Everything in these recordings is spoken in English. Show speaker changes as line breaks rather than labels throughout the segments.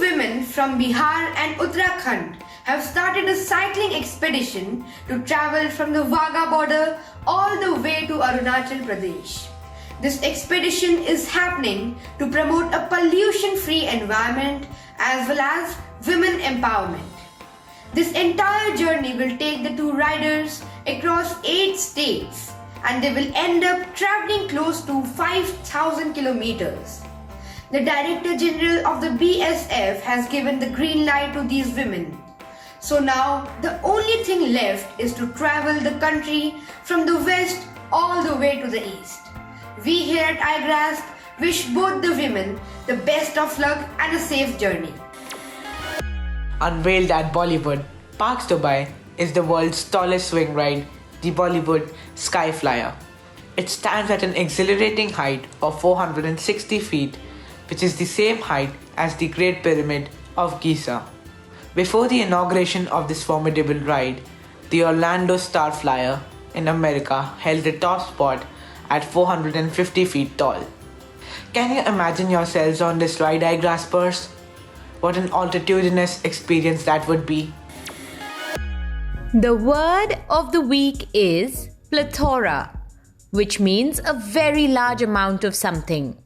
women from Bihar and Uttarakhand have started a cycling expedition to travel from the Wagah border all the way to Arunachal Pradesh. This expedition is happening to promote a pollution-free environment as well as women empowerment. This entire journey will take the two riders across 8 states and they will end up traveling close to 5,000 kilometers. The Director General of the BSF has given the green light to these women. So now the only thing left is to travel the country from the west all the way to the east. We here at Igraasp wish both the women the best of luck and a safe journey.
Unveiled at Bollywood, Parks Dubai is the world's tallest swing ride, the Bollywood Sky Flyer. It stands at an exhilarating height of 460 feet, which is the same height as the Great Pyramid of Giza. Before the inauguration of this formidable ride, the Orlando Star Flyer in America held the top spot at 450 feet tall. Can you imagine yourselves on this ride, Igraspers? What an altitudinous experience that would be.
The word of the week is plethora, which means a very large amount of something.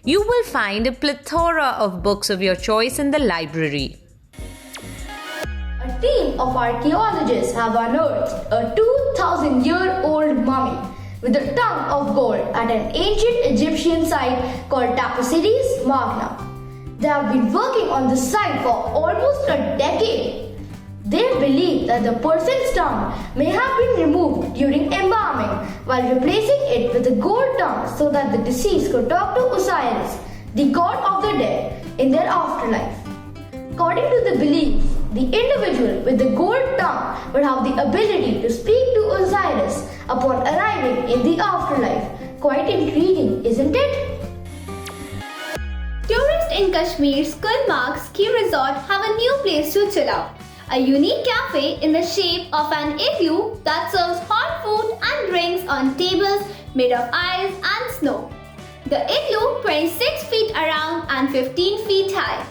You will find a plethora of books of your choice in the library.
A team of archaeologists have unearthed a 2,000-year-old mummy with a ton of gold at an ancient Egyptian site called Taposiris Magna. They have been working on this site for almost a decade. They believe that the person's tongue may have been removed during embalming while replacing it with a gold tongue so that the deceased could talk to Osiris, the god of the dead, in their afterlife. According to the belief, the individual with the gold tongue would have the ability to speak to Osiris upon arriving in the afterlife. Quite intriguing, isn't it?
Tourists in Kashmir's Gulmarg ski resort have a new place to chill out. A unique cafe in the shape of an igloo that serves hot food and drinks on tables made of ice and snow. The igloo, 26 feet around and 15 feet high,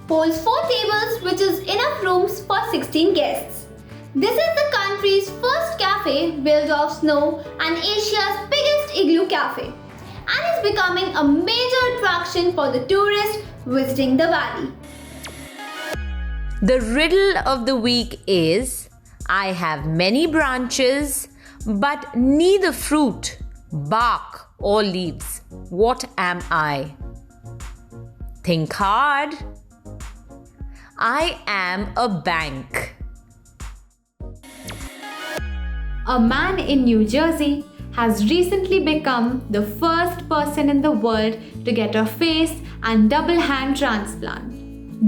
holds 4 tables, which is enough rooms for 16 guests. This is the country's first cafe built of snow and Asia's biggest igloo cafe, and is becoming a major attraction for the tourists visiting the valley.
The riddle of the week is, I have many branches, but neither fruit, bark, or leaves. What am I? Think hard. I am a bank.
A man in New Jersey has recently become the first person in the world to get a face and double hand transplant.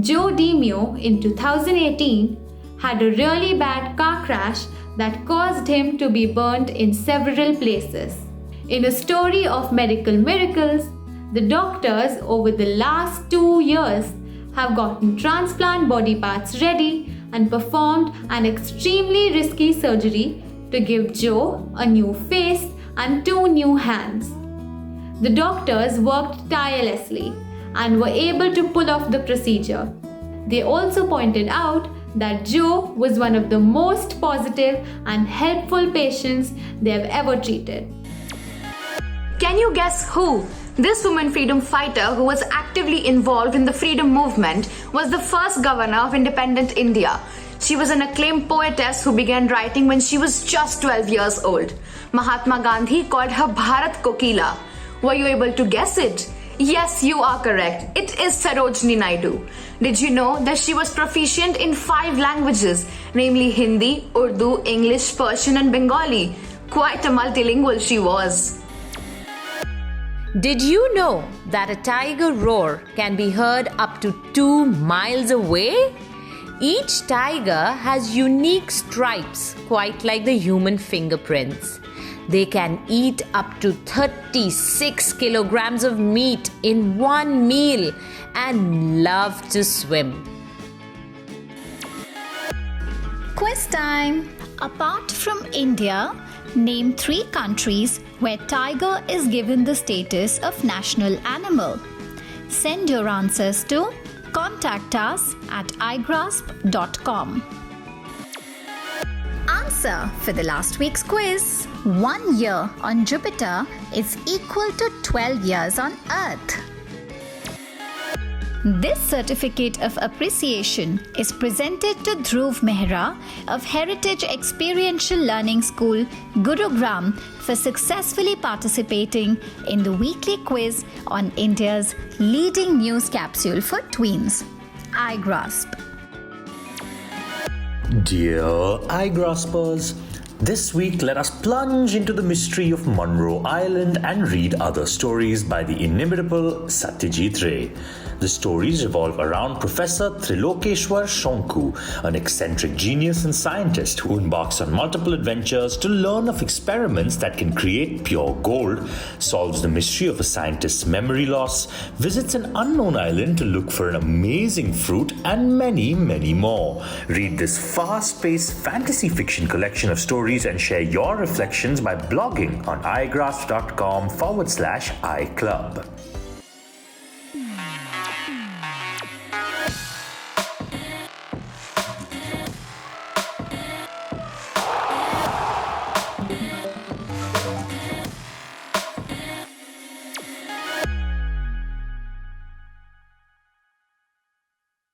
Joe DiMeo in 2018 had a really bad car crash that caused him to be burnt in several places. In a story of medical miracles, the doctors over the last 2 years have gotten transplant body parts ready and performed an extremely risky surgery to give Joe a new face and 2 new hands. The doctors worked tirelessly and were able to pull off the procedure. They also pointed out that Joe was one of the most positive and helpful patients they have ever treated.
Can you guess who? This woman freedom fighter, who was actively involved in the freedom movement, was the first governor of independent India. She was an acclaimed poetess who began writing when she was just 12 years old. Mahatma Gandhi called her Bharat Kokila. Were you able to guess it? Yes, you are correct. It is Sarojini Naidu. Did you know that she was proficient in 5 languages, namely Hindi, Urdu, English, Persian and Bengali? Quite a multilingual she was.
Did you know that a tiger roar can be heard up to 2 miles away? Each tiger has unique stripes, quite like the human fingerprints. They can eat up to 36 kilograms of meat in one meal and love to swim.
Quiz time! Apart from India, name 3 countries where tiger is given the status of national animal. Send your answers to Contact us at igraasp.com. Answer for the last week's quiz. 1 year on Jupiter is equal to 12 years on Earth. This certificate of appreciation is presented to Dhruv Mehra of Heritage Experiential Learning School, Gurugram, for successfully participating in the weekly quiz on India's leading news capsule for tweens, Igraasp.
Dear Igraaspers, this week let us plunge into the mystery of Monroe Island and read other stories by the inimitable Satyajit Ray. The stories revolve around Professor Trilokeshwar Shonku, an eccentric genius and scientist who embarks on multiple adventures to learn of experiments that can create pure gold, solves the mystery of a scientist's memory loss, visits an unknown island to look for an amazing fruit, and many, many more. Read this fast-paced fantasy fiction collection of stories and share your reflections by blogging on igraasp.com/iClub.